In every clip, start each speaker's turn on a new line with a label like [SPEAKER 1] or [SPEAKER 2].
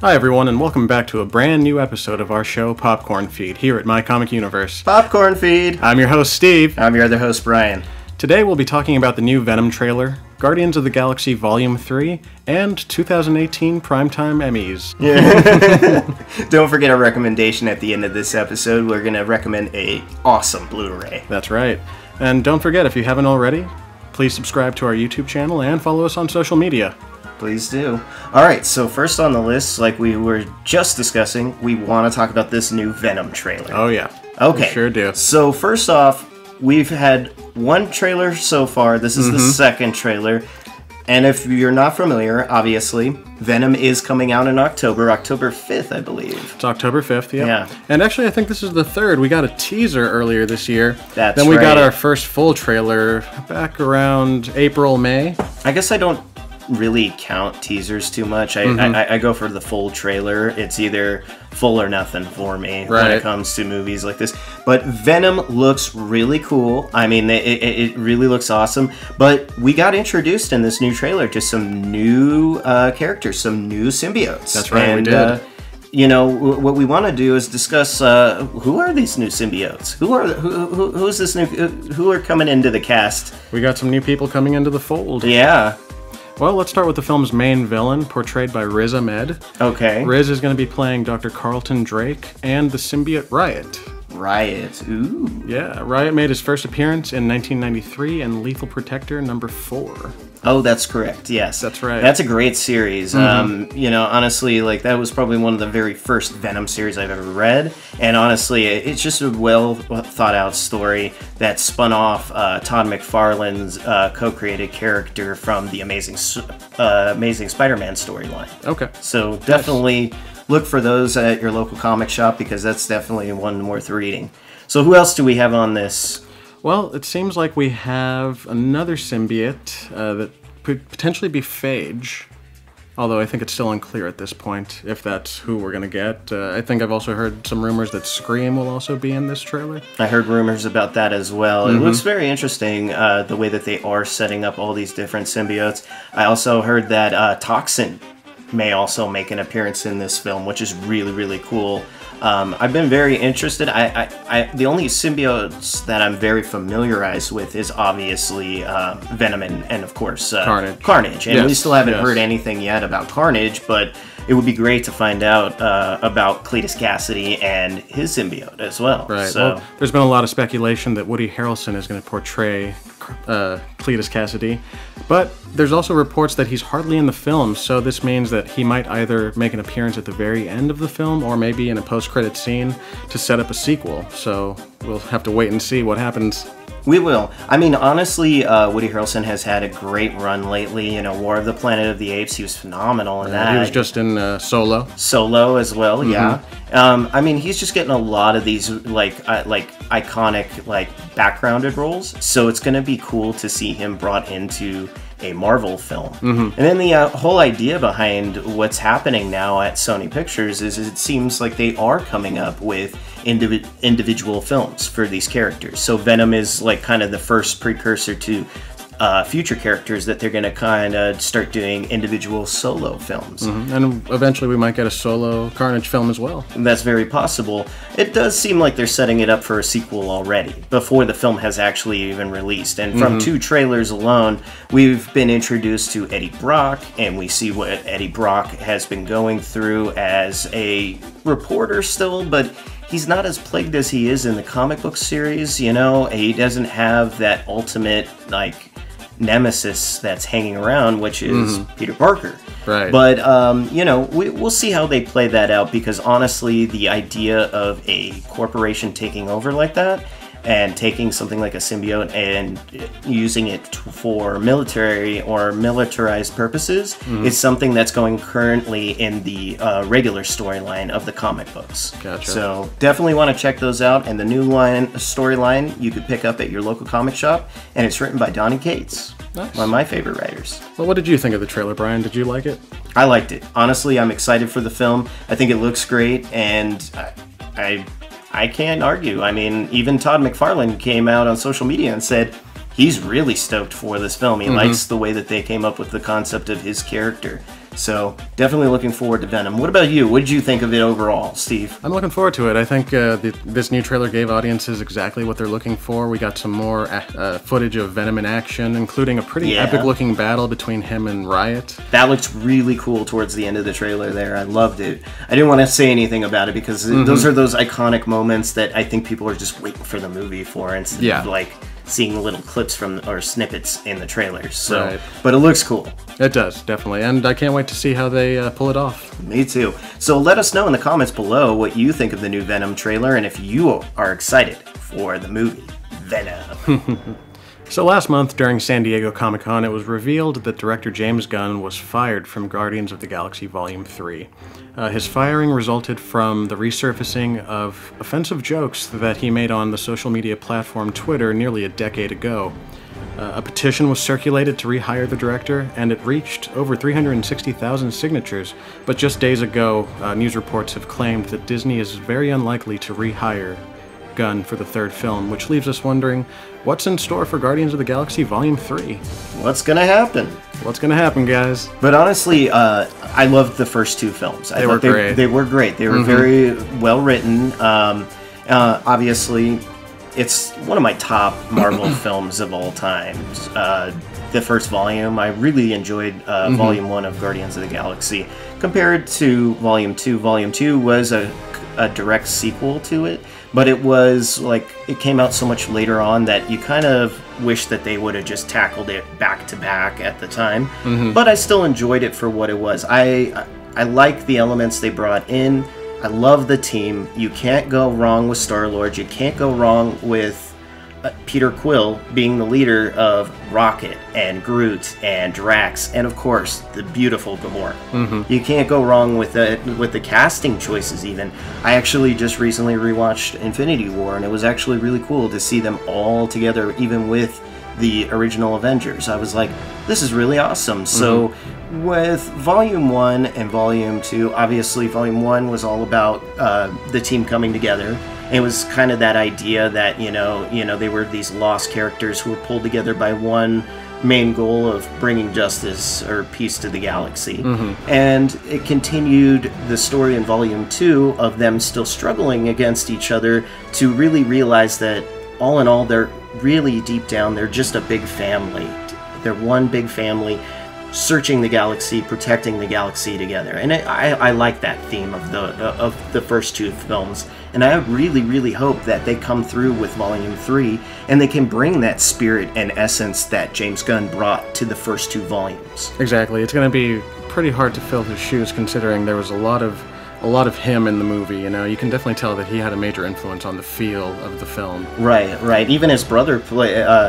[SPEAKER 1] Hi everyone, and welcome back to a brand new episode of our show, Popcorn Feed, here at My Comic Universe.
[SPEAKER 2] Popcorn Feed!
[SPEAKER 1] I'm your host, Steve.
[SPEAKER 2] I'm your other host, Brian.
[SPEAKER 1] Today we'll be talking about the new Venom trailer, Guardians of the Galaxy Vol.3, and 2018 Primetime Emmys.
[SPEAKER 2] Yeah. Don't forget our recommendation at the end of this episode. We're going to recommend a awesome Blu-ray.
[SPEAKER 1] That's right. And don't forget, if you haven't already, please subscribe to our YouTube channel and follow us on social media.
[SPEAKER 2] Please do. Alright, so first on the list, like we were just discussing, we want to talk about this new Venom trailer.
[SPEAKER 1] Oh yeah.
[SPEAKER 2] Okay.
[SPEAKER 1] We sure do.
[SPEAKER 2] So first off, we've had one trailer so far. This is the second trailer. And if you're not familiar, obviously, Venom is coming out in October 5th, I believe.
[SPEAKER 1] It's October 5th,
[SPEAKER 2] Yeah.
[SPEAKER 1] And actually, I think this is the third. We got a teaser earlier this year.
[SPEAKER 2] That's
[SPEAKER 1] Then we got
[SPEAKER 2] right.
[SPEAKER 1] our first full trailer back around April, May.
[SPEAKER 2] I guess I don't really count teasers too much. I go for the full trailer. It's either full or nothing for me when it comes to movies like this. But Venom looks really cool. I mean, it really looks awesome. But we got introduced in this new trailer to some new characters, some new symbiotes.
[SPEAKER 1] That's right,
[SPEAKER 2] and,
[SPEAKER 1] we did.
[SPEAKER 2] You know, what we want to do is discuss who are these new symbiotes? Who's this new? Who are coming into the cast?
[SPEAKER 1] We got some new people coming into the fold.
[SPEAKER 2] Yeah.
[SPEAKER 1] Well, let's start with the film's main villain, portrayed by Riz Ahmed.
[SPEAKER 2] Okay.
[SPEAKER 1] Riz is going to be playing Dr. Carlton Drake and the symbiote Riot.
[SPEAKER 2] Riot. Ooh.
[SPEAKER 1] Yeah, Riot made his first appearance in 1993 in Lethal Protector #4.
[SPEAKER 2] Oh, that's correct. Yes,
[SPEAKER 1] that's right.
[SPEAKER 2] That's a great series. You know, honestly, like that was probably one of the very first Venom series I've ever read, and honestly, it's just a well thought out story that spun off Todd McFarlane's co-created character from the Amazing Spider-Man storyline.
[SPEAKER 1] Okay.
[SPEAKER 2] So definitely look for those at your local comic shop because that's definitely one worth reading. So who else do we have on this?
[SPEAKER 1] Well, it seems like we have another symbiote that could potentially be Phage, although I think it's still unclear at this point if that's who we're going to get. I think I've also heard some rumors that Scream will also be in this trailer.
[SPEAKER 2] I heard rumors about that as well. It looks very interesting, the way that they are setting up all these different symbiotes. I also heard that Toxin may also make an appearance in this film, which is really, really cool. I've been very interested. The only symbiotes that I'm very familiarized with is obviously Venom and of course Carnage. And we still haven't heard anything yet about Carnage, but it would be great to find out about Cletus Cassidy and his symbiote as well.
[SPEAKER 1] Right.
[SPEAKER 2] So
[SPEAKER 1] well, there's been a lot of speculation that Woody Harrelson is going to portray Cletus Cassidy, but there's also reports that he's hardly in the film, so this means that he might either make an appearance at the very end of the film or maybe in a post-credit scene to set up a sequel. So we'll have to wait and see what happens.
[SPEAKER 2] We will. I mean, honestly, Woody Harrelson has had a great run lately. You know, War of the Planet of the Apes, he was phenomenal in that.
[SPEAKER 1] He was just in Solo.
[SPEAKER 2] Solo as well, yeah. I mean, he's just getting a lot of these, like iconic, backgrounded roles. So it's going to be cool to see him brought into a Marvel film. And then the whole idea behind what's happening now at Sony Pictures is it seems like they are coming up with individual films for these characters. So Venom is like kind of the first precursor to future characters that they're going to kind of start doing individual solo films.
[SPEAKER 1] And eventually we might get a solo Carnage film as well.
[SPEAKER 2] That's very possible. It does seem like they're setting it up for a sequel already, before the film has actually even released. And from 2 trailers alone, we've been introduced to Eddie Brock, and we see what Eddie Brock has been going through as a reporter still, but he's not as plagued as he is in the comic book series, you know? He doesn't have that ultimate, nemesis that's hanging around, which is Peter Parker.
[SPEAKER 1] Right.
[SPEAKER 2] But, you know, we'll see how they play that out, because honestly, the idea of a corporation taking over like that and taking something like a symbiote and using it for military or militarized purposes is something that's going currently in the regular storyline of the comic books.
[SPEAKER 1] Gotcha.
[SPEAKER 2] So definitely want to check those out. And the new storyline you could pick up at your local comic shop, and it's written by Donny Cates, one of my favorite writers.
[SPEAKER 1] Well, what did you think of the trailer, Brian? Did you like it?
[SPEAKER 2] I liked it. Honestly, I'm excited for the film. I think it looks great, and I can't argue. I mean, even Todd McFarlane came out on social media and said he's really stoked for this film. He likes the way that they came up with the concept of his character. So definitely looking forward to Venom. What about you? What did you think of it overall, Steve?
[SPEAKER 1] I'm looking forward to it. I think this new trailer gave audiences exactly what they're looking for. We got some more footage of Venom in action, including a pretty epic-looking battle between him and Riot.
[SPEAKER 2] That looked really cool towards the end of the trailer there. I loved it. I didn't want to say anything about it because those are those iconic moments that I think people are just waiting for the movie for instead of like seeing little clips from or snippets in the trailers. So, but it looks cool.
[SPEAKER 1] It does, definitely, and I can't wait to see how they pull it off.
[SPEAKER 2] Me too. So let us know in the comments below what you think of the new Venom trailer and if you are excited for the movie Venom.
[SPEAKER 1] So last month during San Diego Comic-Con, it was revealed that director James Gunn was fired from Guardians of the Galaxy Vol. 3. His firing resulted from the resurfacing of offensive jokes that he made on the social media platform Twitter nearly a decade ago. A petition was circulated to rehire the director, and it reached over 360,000 signatures, but just days ago, news reports have claimed that Disney is very unlikely to rehire Gunn for the third film, which leaves us wondering, what's in store for Guardians of the Galaxy Vol. 3?
[SPEAKER 2] What's gonna happen?
[SPEAKER 1] What's gonna happen, guys?
[SPEAKER 2] But honestly, I loved the first two films.
[SPEAKER 1] They were great.
[SPEAKER 2] They were great. They were very well written. Obviously, it's one of my top Marvel films of all time. The first volume, I really enjoyed Volume 1 of Guardians of the Galaxy. Compared to Volume 2, Volume 2 was a direct sequel to it, but it was like, it came out so much later on that you kind of wish that they would have just tackled it back to back at the time. But I still enjoyed it for what it was. I like the elements they brought in. I love the team. You can't go wrong with Star-Lord. You can't go wrong with Peter Quill being the leader of Rocket and Groot and Drax and of course the beautiful Gamora. You can't go wrong with the casting choices even. I actually just recently rewatched Infinity War and it was actually really cool to see them all together even with the original Avengers. I was like, this is really awesome. So with Volume 1 and Volume 2, obviously Volume 1 was all about the team coming together. It was kind of that idea that, you know, they were these lost characters who were pulled together by one main goal of bringing justice or peace to the galaxy. And it continued the story in Volume 2 of them still struggling against each other to really realize that all in all, they're really deep down, they're just a big family. They're one big family searching the galaxy, protecting the galaxy together. And I like that theme of the first two films. And I really, really hope that they come through with Volume 3 and they can bring that spirit and essence that James Gunn brought to the first two volumes.
[SPEAKER 1] Exactly. It's going to be pretty hard to fill his shoes considering there was a lot of him in the movie. You know, you can definitely tell that he had a major influence on the feel of the film.
[SPEAKER 2] Right. Even his brother,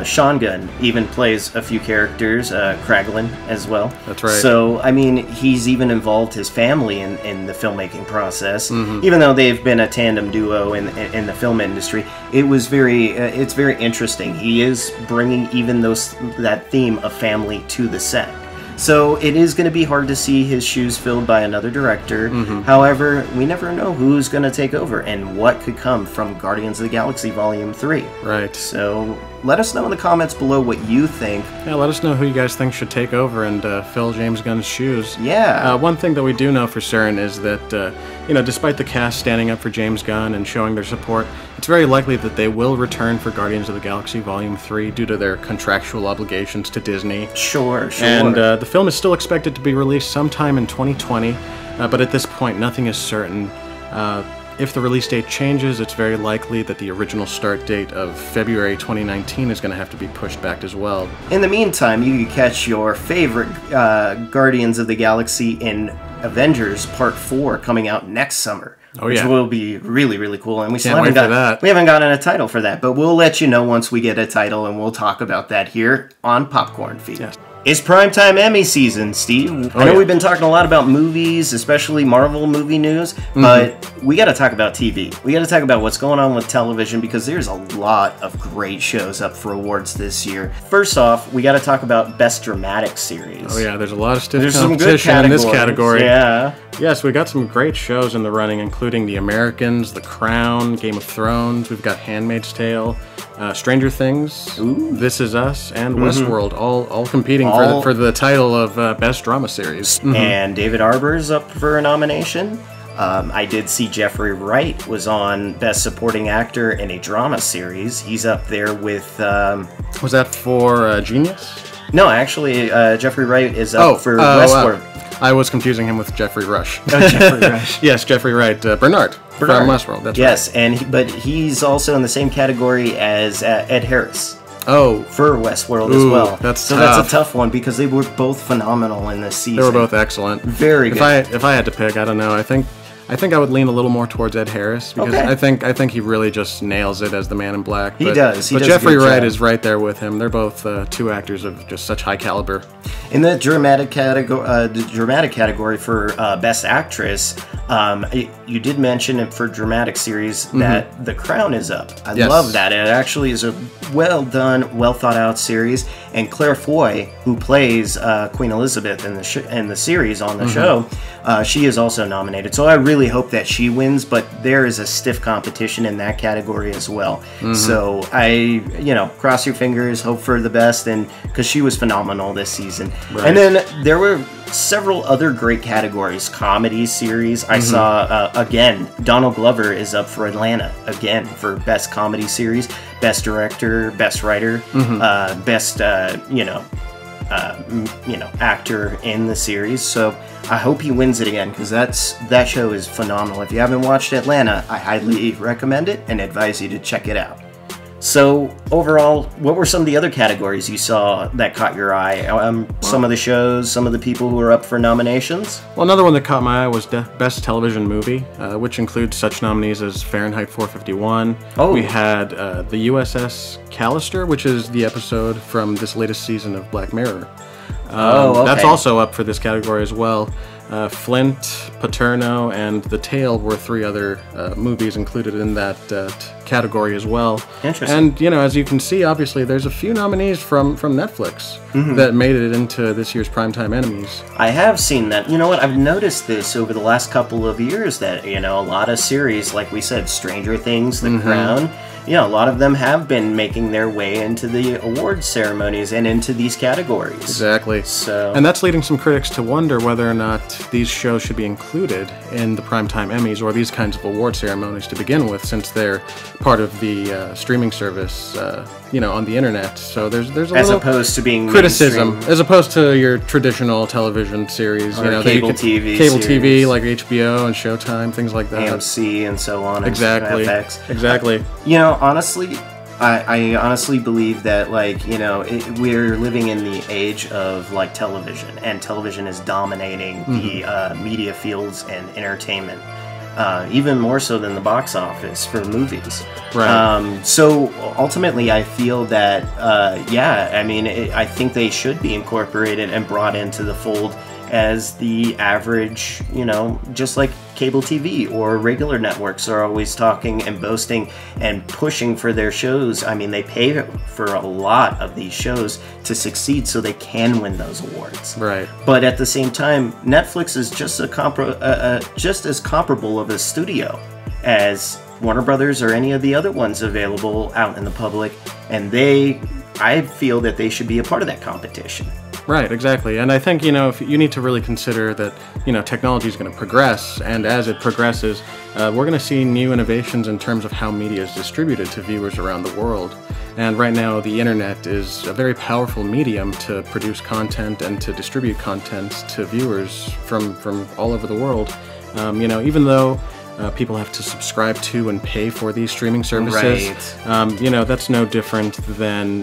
[SPEAKER 2] Sean Gunn, even plays a few characters, Kraglin as well.
[SPEAKER 1] That's right.
[SPEAKER 2] So, I mean, he's even involved his family in the filmmaking process. Even though they've been a tandem duo in the film industry, it's very interesting. He is bringing even that theme of family to the set. So it is going to be hard to see his shoes filled by another director. However, we never know who's going to take over and what could come from Guardians of the Galaxy Volume 3.
[SPEAKER 1] Right.
[SPEAKER 2] So let us know in the comments below what you think.
[SPEAKER 1] Yeah, let us know who you guys think should take over and fill James Gunn's shoes.
[SPEAKER 2] Yeah.
[SPEAKER 1] One thing that we do know for certain is that, despite the cast standing up for James Gunn and showing their support, it's very likely that they will return for Guardians of the Galaxy Volume 3 due to their contractual obligations to Disney.
[SPEAKER 2] Sure.
[SPEAKER 1] And the film is still expected to be released sometime in 2020, but at this point, nothing is certain. If the release date changes, it's very likely that the original start date of February 2019 is going to have to be pushed back as well.
[SPEAKER 2] In the meantime, you can catch your favorite Guardians of the Galaxy in Avengers Part 4 coming out next summer. Which will be really, really cool. And we still haven't gotten a title for that, but we'll let you know once we get a title, and we'll talk about that here on Popcorn Feed.
[SPEAKER 1] Yes.
[SPEAKER 2] It's Primetime Emmy season, Steve. I know we've been talking a lot about movies, especially Marvel movie news, but we got to talk about TV. We got to talk about what's going on with television because there's a lot of great shows up for awards this year. First off, we got to talk about Best Dramatic Series.
[SPEAKER 1] Oh yeah, there's a lot of stiff
[SPEAKER 2] competition
[SPEAKER 1] in this category.
[SPEAKER 2] Yeah.
[SPEAKER 1] Yes, we got some great shows in the running, including The Americans, The Crown, Game of Thrones. We've got Handmaid's Tale, Stranger Things, This Is Us, and Westworld, all competing for the title of Best Drama Series.
[SPEAKER 2] And David Harbour's up for a nomination. I did see Jeffrey Wright was on Best Supporting Actor in a Drama Series. He's up there with...
[SPEAKER 1] Was that for Genius?
[SPEAKER 2] No, actually, Jeffrey Wright is up for Westworld.
[SPEAKER 1] I was confusing him with Jeffrey Rush.
[SPEAKER 2] Jeffrey Rush.
[SPEAKER 1] Yes, Jeffrey Wright. Bernard from Westworld. That's
[SPEAKER 2] yes, right. But he's also in the same category as Ed Harris.
[SPEAKER 1] Oh,
[SPEAKER 2] for Westworld as well.
[SPEAKER 1] That's
[SPEAKER 2] a tough one because they were both phenomenal in this season.
[SPEAKER 1] They were both excellent.
[SPEAKER 2] Very good.
[SPEAKER 1] If I had to pick, I don't know. I think I would lean a little more towards Ed Harris because I think he really just nails it as the Man in Black.
[SPEAKER 2] He does.
[SPEAKER 1] But Jeffrey Wright is right there with him. They're both two actors of just such high caliber.
[SPEAKER 2] In the dramatic category for Best Actress, you did mention it for dramatic series that The Crown is up. I love that. It actually is a well done, well thought out series. And Claire Foy, who plays Queen Elizabeth in the series on the show, she is also nominated. So I really hope that she wins, but there is a stiff competition in that category as well. So cross your fingers, hope for the best, and because she was phenomenal this season. Right. And then there were several other great categories. Comedy series. I saw, again, Donald Glover is up for Atlanta, again, for Best Comedy Series, Best Director, Best Writer, Best, actor in the series. So I hope he wins it again, because that show is phenomenal. If you haven't watched Atlanta, I highly recommend it and advise you to check it out. So, overall, what were some of the other categories you saw that caught your eye? Some of the shows, some of the people who were up for nominations?
[SPEAKER 1] Well, another one that caught my eye was Best Television Movie, which includes such nominees as Fahrenheit 451. Oh. We had the USS Callister, which is the episode from this latest season of Black Mirror. That's also up for this category as well. Flint, Paterno, and The Tale were three other movies included in that category as well.
[SPEAKER 2] Interesting.
[SPEAKER 1] And, as you can see, obviously, there's a few nominees from Netflix that made it into this year's Primetime Emmys.
[SPEAKER 2] I have seen that. You know what? I've noticed this over the last couple of years that, a lot of series, like we said, Stranger Things, The Crown, a lot of them have been making their way into the awards ceremonies and into these categories.
[SPEAKER 1] Exactly. And that's leading some critics to wonder whether or not these shows should be included in the Primetime Emmys or these kinds of award ceremonies to begin with, since they're part of the streaming service, on the internet. So there's a
[SPEAKER 2] as
[SPEAKER 1] little
[SPEAKER 2] opposed to being
[SPEAKER 1] criticism,
[SPEAKER 2] mainstream.
[SPEAKER 1] As opposed to your traditional television series,
[SPEAKER 2] or cable TV,
[SPEAKER 1] TV like HBO and Showtime, things like that,
[SPEAKER 2] AMC and so on.
[SPEAKER 1] Exactly.
[SPEAKER 2] And FX.
[SPEAKER 1] Exactly.
[SPEAKER 2] Honestly, I honestly believe that, we're living in the age of, television, and television is dominating the media fields and entertainment, even more so than the box office for movies.
[SPEAKER 1] Right.
[SPEAKER 2] So, ultimately, I feel that, I think they should be incorporated and brought into the fold as the average, just like cable TV or regular networks are always talking and boasting and pushing for their shows. I mean, they pay for a lot of these shows to succeed so they can win those awards.
[SPEAKER 1] Right.
[SPEAKER 2] But at the same time, Netflix is just just as comparable of a studio as Warner Brothers or any of the other ones available out in the public, and I feel that they should be a part of that competition.
[SPEAKER 1] Right, exactly. And I think, if you need to really consider that, technology is going to progress, and as it progresses, we're going to see new innovations in terms of how media is distributed to viewers around the world. And right now, the internet is a very powerful medium to produce content and to distribute content to viewers from all over the world. Even though people have to subscribe to and pay for these streaming services.
[SPEAKER 2] Right.
[SPEAKER 1] That's no different than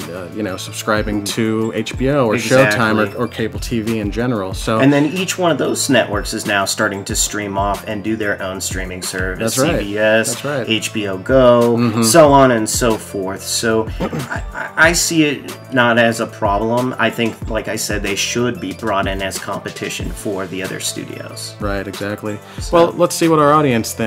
[SPEAKER 1] subscribing to HBO or Showtime or cable TV in general. So,
[SPEAKER 2] and then each one of those networks is now starting to stream off and do their own streaming service.
[SPEAKER 1] That's right.
[SPEAKER 2] CBS,
[SPEAKER 1] That's right.
[SPEAKER 2] HBO Go, so on and so forth. So I see it not as a problem. I think, like I said, they should be brought in as competition for the other studios.
[SPEAKER 1] Right, exactly. So, well, let's see what our audience thinks.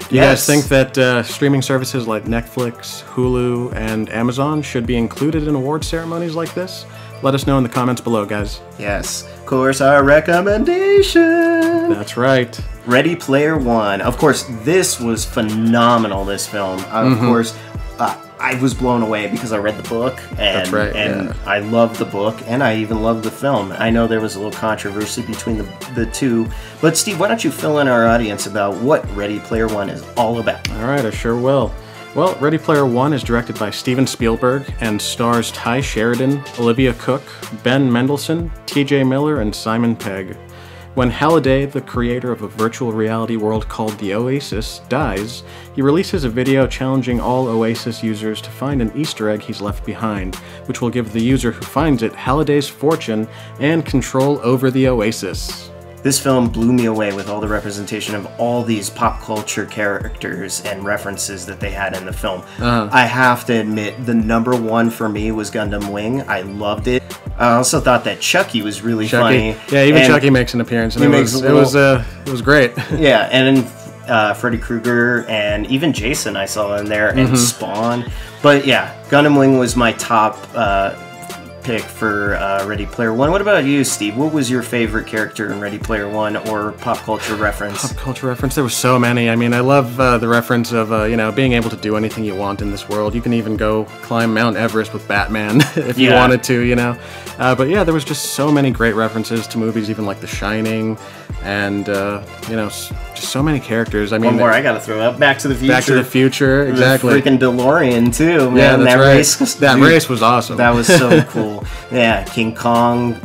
[SPEAKER 1] Do you guys think that streaming services like Netflix, Hulu, and Amazon should be included in award ceremonies like this? Let us know in the comments below, guys.
[SPEAKER 2] Yes. Of course, our recommendation.
[SPEAKER 1] That's right.
[SPEAKER 2] Ready Player One. Of course, this was phenomenal, this film. Of course, I was blown away because I read the book, and,
[SPEAKER 1] That's right,
[SPEAKER 2] and I loved the book, and I even loved the film. I know there was a little controversy between the two, but Steve, why don't you fill in our audience about what Ready Player One is all about?
[SPEAKER 1] All right, I sure will. Well, Ready Player One is directed by Steven Spielberg and stars Ty Sheridan, Olivia Cooke, Ben Mendelsohn, T.J. Miller, and Simon Pegg. When Halliday, the creator of a virtual reality world called The Oasis, dies, he releases a video challenging all Oasis users to find an Easter egg he's left behind, which will give the user who finds it Halliday's fortune and control over the Oasis.
[SPEAKER 2] This film blew me away with all the representation of all these pop culture characters and references that they had in the film. I have to admit, the number one for me was Gundam Wing. I loved it. I also thought that Chucky was really funny.
[SPEAKER 1] Yeah, even Chucky makes an appearance, and it was great.
[SPEAKER 2] Yeah, and then Freddy Krueger and even Jason I saw in there, and Spawn. But yeah, Gundam Wing was my top pick for Ready Player One. What about you, Steve? What was your favorite character in Ready Player One, or pop culture reference?
[SPEAKER 1] Pop culture reference? There were so many. I mean, I love the reference of, being able to do anything you want in this world. You can even go climb Mount Everest with Batman if you wanted to, But yeah, there was just so many great references to movies, even like The Shining, and, just so many characters. I mean,
[SPEAKER 2] one more I gotta throw up, Back to the Future.
[SPEAKER 1] Back to the Future, exactly.
[SPEAKER 2] The freaking DeLorean, too, man.
[SPEAKER 1] Yeah, that's
[SPEAKER 2] that
[SPEAKER 1] right. Race was awesome.
[SPEAKER 2] That was so cool. Yeah, King Kong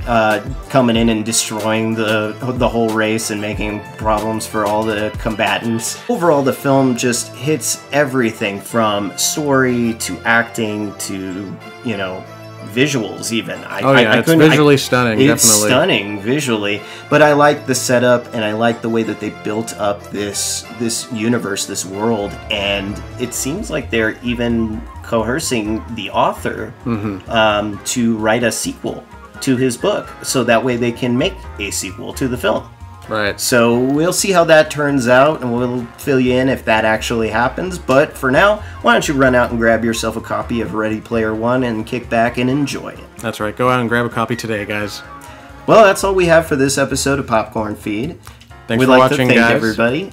[SPEAKER 2] coming in and destroying the whole race and making problems for all the combatants. Overall, the film just hits everything from story to acting to, visuals even.
[SPEAKER 1] It's visually stunning,
[SPEAKER 2] it's
[SPEAKER 1] definitely.
[SPEAKER 2] Stunning visually, but I like the setup, and I like the way that they built up this universe, this world, and it seems like they're even coercing the author to write a sequel to his book, so that way they can make a sequel to the film.
[SPEAKER 1] Right.
[SPEAKER 2] So we'll see how that turns out, and we'll fill you in if that actually happens. But for now, why don't you run out and grab yourself a copy of Ready Player One and kick back and enjoy it.
[SPEAKER 1] That's right. Go out and grab a copy today, guys.
[SPEAKER 2] Well, that's all we have for this episode of Popcorn Feed.
[SPEAKER 1] Thanks for watching,
[SPEAKER 2] thank
[SPEAKER 1] guys.
[SPEAKER 2] Everybody.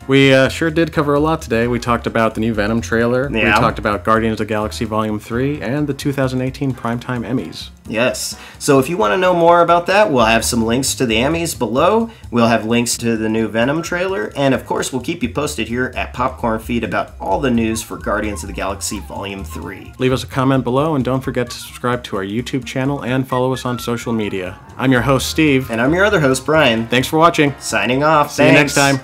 [SPEAKER 1] We sure did cover a lot today. We talked about the new Venom trailer. Yeah. We talked about Guardians of the Galaxy Vol. 3 and the 2018 Primetime Emmys.
[SPEAKER 2] Yes. So if you want to know more about that, we'll have some links to the Emmys below. We'll have links to the new Venom trailer. And of course, we'll keep you posted here at Popcorn Feed about all the news for Guardians of the Galaxy Vol. 3.
[SPEAKER 1] Leave us a comment below, and don't forget to subscribe to our YouTube channel and follow us on social media. I'm your host, Steve.
[SPEAKER 2] And I'm your other host, Brian.
[SPEAKER 1] Thanks for watching.
[SPEAKER 2] Signing off.
[SPEAKER 1] See you next time.